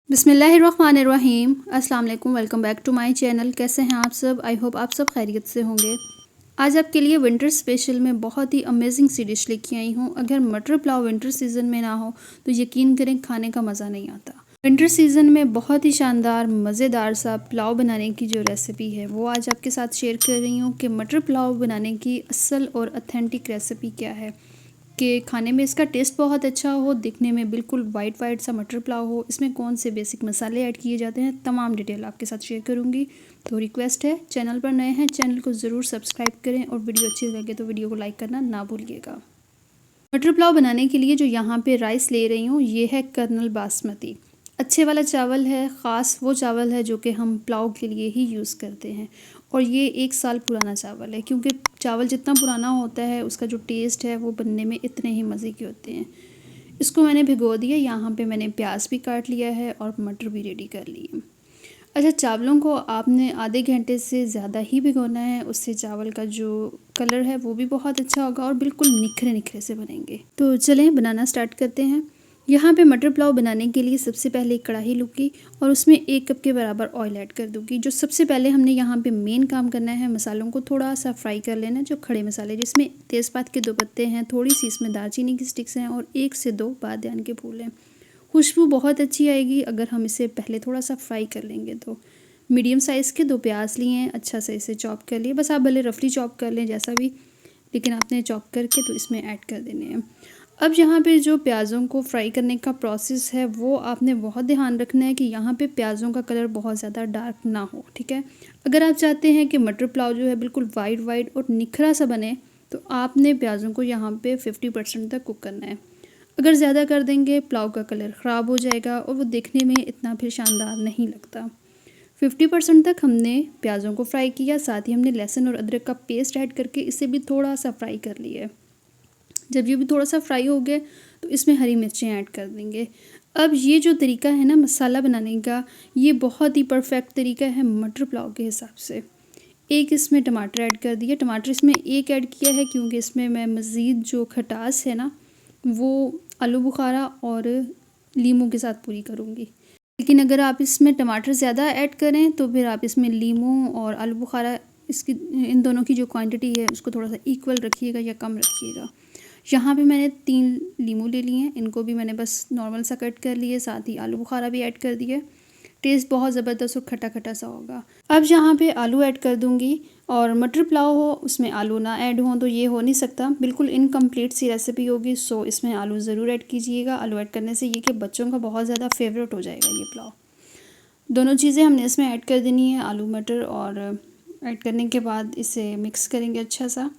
बिस्मिल्लाहिर्रहमानिर्रहीम। अस्सलाम वालेकुम। Welcome back to my channel. कैसे हैं आप सब? आई होप आप सब खैरियत से होंगे। आज आपके लिए विंटर स्पेशल में बहुत ही अमेजिंग सी डिश लेके आई हूँ। अगर मटर पुलाव विंटर सीज़न में ना हो तो यकीन करें खाने का मज़ा नहीं आता। विंटर सीज़न में बहुत ही शानदार मज़ेदार सा पुलाव बनाने की जो रेसिपी है वो आज आपके साथ शेयर कर रही हूँ कि मटर पुलाव बनाने की असल और ऑथेंटिक रेसिपी क्या है, कि खाने में इसका टेस्ट बहुत अच्छा हो, दिखने में बिल्कुल वाइट वाइट सा मटर पुलाव हो, इसमें कौन से बेसिक मसाले ऐड किए जाते हैं, तमाम डिटेल आपके साथ शेयर करूंगी। तो रिक्वेस्ट है, चैनल पर नए हैं चैनल को ज़रूर सब्सक्राइब करें और वीडियो अच्छी लगे तो वीडियो को लाइक करना ना भूलिएगा। मटर पुलाव बनाने के लिए जो यहाँ पे राइस ले रही हूँ ये है कर्नल बासमती। अच्छे वाला चावल है, ख़ास वो चावल है जो कि हम पुलाव के लिए ही यूज़ करते हैं। और ये 1 साल पुराना चावल है, क्योंकि चावल जितना पुराना होता है उसका जो टेस्ट है वो बनने में इतने ही मज़े के होते हैं। इसको मैंने भिगो दिया। यहाँ पे मैंने प्याज भी काट लिया है और मटर भी रेडी कर लिए। अच्छा, चावलों को आपने आधे घंटे से ज़्यादा ही भिगोना है, उससे चावल का जो कलर है वो भी बहुत अच्छा होगा और बिल्कुल निखरे निखरे से बनेंगे। तो चलें बनाना स्टार्ट करते हैं। यहाँ पे मटर पुलाव बनाने के लिए सबसे पहले एक कढ़ाई लूँगी और उसमें 1 कप के बराबर ऑयल ऐड कर दूँगी। जो सबसे पहले हमने यहाँ पे मेन काम करना है, मसालों को थोड़ा सा फ्राई कर लेना है। जो खड़े मसाले जिसमें तेज़पात के 2 पत्ते हैं, थोड़ी सी इसमें दालचीनी की स्टिक्स हैं और 1 से 2 बादियान के फूल हैं। खुशबू बहुत अच्छी आएगी अगर हम इसे पहले थोड़ा सा फ्राई कर लेंगे। तो मीडियम साइज़ के 2 प्याज लिए हैं, अच्छा से इसे चॉप कर लिए। बस आप भले रफली चॉप कर लें जैसा भी, लेकिन आपने चॉप करके तो इसमें ऐड कर देने हैं। अब यहाँ पे जो प्याज़ों को फ्राई करने का प्रोसेस है वो आपने बहुत ध्यान रखना है कि यहाँ पे प्याज़ों का कलर बहुत ज़्यादा डार्क ना हो, ठीक है। अगर आप चाहते हैं कि मटर पुलाव जो है बिल्कुल वाइट वाइट और निखरा सा बने तो आपने प्याज़ों को यहाँ पे 50% तक कुक करना है। अगर ज़्यादा कर देंगे पुलाव का कलर ख़राब हो जाएगा और वो देखने में इतना फिर शानदार नहीं लगता। 50% तक हमने प्याज़ों को फ्राई किया, साथ ही हमने लहसुन और अदरक का पेस्ट ऐड करके इसे भी थोड़ा सा फ्राई कर लिया। जब ये भी थोड़ा सा फ्राई हो गया तो इसमें हरी मिर्चें ऐड कर देंगे। अब ये जो तरीका है ना मसाला बनाने का, ये बहुत ही परफेक्ट तरीका है मटर पुलाव के हिसाब से। एक इसमें टमाटर ऐड कर दिया। टमाटर इसमें एक ऐड किया है क्योंकि इसमें मैं मज़ीद जो खटास है ना वो आलू बुखारा और लीमू के साथ पूरी करूँगी। लेकिन अगर आप इसमें टमाटर ज़्यादा ऐड करें तो फिर आप इसमें लीमू और आलू बुखारा इसकी इन दोनों की जो क्वांटिटी है उसको थोड़ा सा इक्वल रखिएगा या कम रखिएगा। यहाँ पे मैंने 3 लीमू ले लिए हैं, इनको भी मैंने बस नॉर्मल सा कट कर लिए, साथ ही आलू बुखारा भी ऐड कर दिए। टेस्ट बहुत ज़बरदस्त और खट्टा खट्टा सा होगा। अब यहाँ पे आलू ऐड कर दूँगी। और मटर पुलाव हो उसमें आलू ना ऐड हो तो ये हो नहीं सकता, बिल्कुल इनकम्प्लीट सी रेसिपी होगी। सो इसमें आलू ज़रूर ऐड कीजिएगा। आलू ऐड करने से ये कि बच्चों का बहुत ज़्यादा फेवरेट हो जाएगा ये पुलाव। दोनों चीज़ें हमने इसमें ऐड कर देनी है, आलू मटर, और ऐड करने के बाद इसे मिक्स करेंगे अच्छा सा।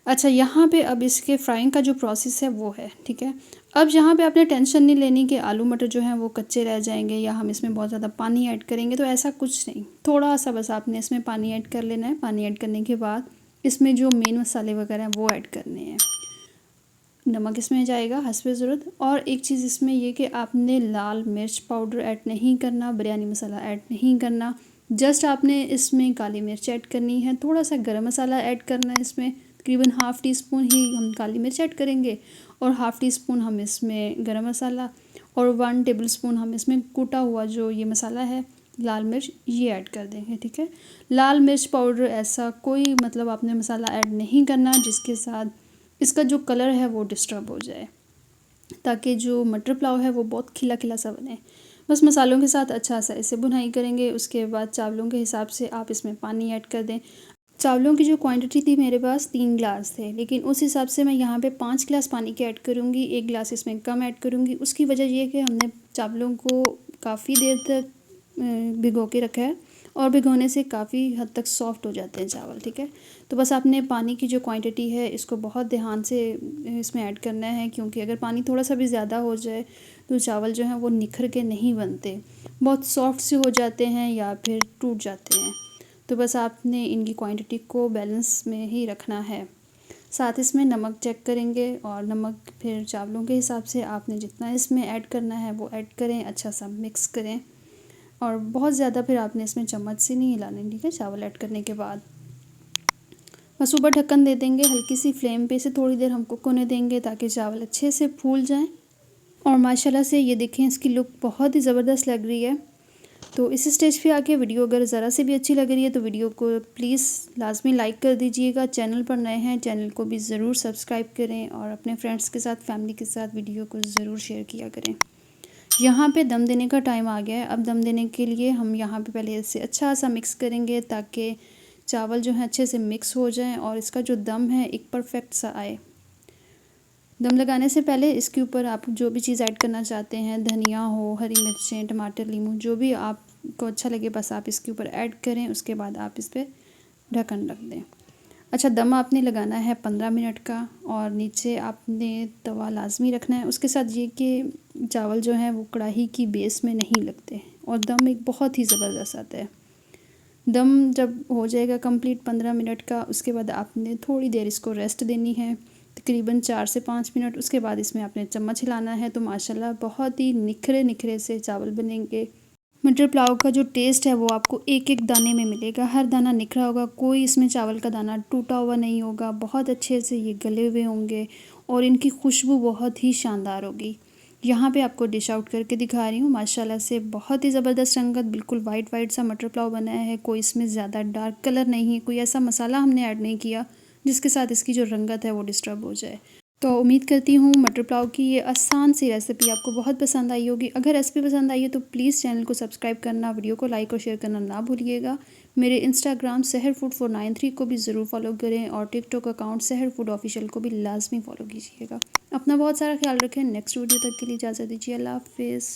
अच्छा, यहाँ पे अब इसके फ्राइंग का जो प्रोसेस है वो है, ठीक है। अब यहाँ पे आपने टेंशन नहीं लेनी कि आलू मटर जो हैं वो कच्चे रह जाएंगे या हम इसमें बहुत ज़्यादा पानी ऐड करेंगे, तो ऐसा कुछ नहीं। थोड़ा सा बस आपने इसमें पानी ऐड कर लेना है। पानी ऐड करने के बाद इसमें जो मेन मसाले वगैरह हैं वो ऐड करने हैं। नमक इसमें जाएगा हस्बे ज़रूरत। और एक चीज़ इसमें ये कि आपने लाल मिर्च पाउडर ऐड नहीं करना, बिरयानी मसाला ऐड नहीं करना। जस्ट आपने इसमें काली मिर्च ऐड करनी है, थोड़ा सा गरम मसाला ऐड करना है। इसमें तकरीबन ½ टी स्पून ही हम काली मिर्च ऐड करेंगे और ½ टी स्पून हम इसमें गरम मसाला और 1 टेबल स्पून हम इसमें कूटा हुआ जो ये मसाला है लाल मिर्च ये ऐड कर देंगे, ठीक है। लाल मिर्च पाउडर ऐसा कोई मतलब आपने मसाला ऐड नहीं करना जिसके साथ इसका जो कलर है वो डिस्टर्ब हो जाए, ताकि जो मटर पुलाव है वो बहुत खिला खिला सा बने। बस मसालों के साथ अच्छा सा इसे भुनाई करेंगे। उसके बाद चावलों के हिसाब से आप इसमें पानी ऐड कर दें। चावलों की जो क्वांटिटी थी मेरे पास 3 गिलास थे, लेकिन उस हिसाब से मैं यहाँ पे 5 गिलास पानी के ऐड करूँगी। 1 गिलास इसमें कम ऐड करूँगी। उसकी वजह ये है कि हमने चावलों को काफ़ी देर तक भिगो के रखा है और भिगोने से काफ़ी हद तक सॉफ्ट हो जाते हैं चावल, ठीक है। तो बस आपने पानी की जो क्वांटिटी है इसको बहुत ध्यान से इसमें ऐड करना है, क्योंकि अगर पानी थोड़ा सा भी ज़्यादा हो जाए तो चावल जो हैं वो निखर के नहीं बनते, बहुत सॉफ्ट से हो जाते हैं या फिर टूट जाते हैं। तो बस आपने इनकी क्वांटिटी को बैलेंस में ही रखना है। साथ इसमें नमक चेक करेंगे और नमक फिर चावलों के हिसाब से आपने जितना इसमें ऐड करना है वो ऐड करें, अच्छा सा मिक्स करें। और बहुत ज़्यादा फिर आपने इसमें चम्मच से नहीं हिलाने, ठीक है। चावल ऐड करने के बाद बस ऊपर ढक्कन दे देंगे, हल्की सी फ्लेम पे इसे थोड़ी देर हम कुक होने देंगे ताकि चावल अच्छे से फूल जाएं। और माशाल्लाह से ये देखें इसकी लुक बहुत ही ज़बरदस्त लग रही है। तो इस स्टेज पे आके वीडियो अगर ज़रा से भी अच्छी लग रही है तो वीडियो को प्लीज़ लाज़मी लाइक कर दीजिएगा। चैनल पर नए हैं चैनल को भी ज़रूर सब्सक्राइब करें और अपने फ्रेंड्स के साथ फैमिली के साथ वीडियो को ज़रूर शेयर किया करें। यहाँ पे दम देने का टाइम आ गया है। अब दम देने के लिए हम यहाँ पे पहले इसे अच्छा सा मिक्स करेंगे ताकि चावल जो है अच्छे से मिक्स हो जाएं और इसका जो दम है एक परफेक्ट सा आए। दम लगाने से पहले इसके ऊपर आप जो भी चीज़ ऐड करना चाहते हैं, धनिया हो, हरी मिर्चें, टमाटर, नींबू, जो भी आपको अच्छा लगे बस आप इसके ऊपर ऐड करें। उसके बाद आप इस पर ढक्कन रख दें। अच्छा, दम आपने लगाना है 15 मिनट का और नीचे आपने तवा लाजमी रखना है। उसके साथ ये कि चावल जो हैं वो कढ़ाई की बेस में नहीं लगते और दम एक बहुत ही ज़बरदस्त आता है। दम जब हो जाएगा कंप्लीट 15 मिनट का, उसके बाद आपने थोड़ी देर इसको रेस्ट देनी है, तकरीबन 4 से 5 मिनट। उसके बाद इसमें आपने चम्मच हिलाना है तो माशाल्लाह बहुत ही निखरे निखरे से चावल बनेंगे। मटर पुलाव का जो टेस्ट है वो आपको एक एक दाने में मिलेगा, हर दाना निखरा होगा, कोई इसमें चावल का दाना टूटा हुआ नहीं होगा। बहुत अच्छे से ये गले हुए होंगे और इनकी खुशबू बहुत ही शानदार होगी। यहाँ पे आपको डिश आउट करके दिखा रही हूँ। माशाल्लाह से बहुत ही ज़बरदस्त रंगत, बिल्कुल वाइट वाइट सा मटर पुलाव बनाया है। कोई इसमें ज़्यादा डार्क कलर नहीं है, कोई ऐसा मसाला हमने ऐड नहीं किया जिसके साथ इसकी जो रंगत है वो डिस्टर्ब हो जाए। तो उम्मीद करती हूँ मटर पुलाव की ये आसान सी रेसिपी आपको बहुत पसंद आई होगी। अगर रेसिपी पसंद आई है तो प्लीज़ चैनल को सब्सक्राइब करना, वीडियो को लाइक और शेयर करना ना भूलिएगा। मेरे इंस्टाग्राम सहर फूड 493 को भी ज़रूर फॉलो करें और टिकटॉक अकाउंट सहर फूड ऑफिशियल को भी लाजमी फॉलो कीजिएगा। अपना बहुत सारा ख्याल रखें। नेक्स्ट वीडियो तक के लिए इजाज़त दीजिए। अल्लाह हाफिज़।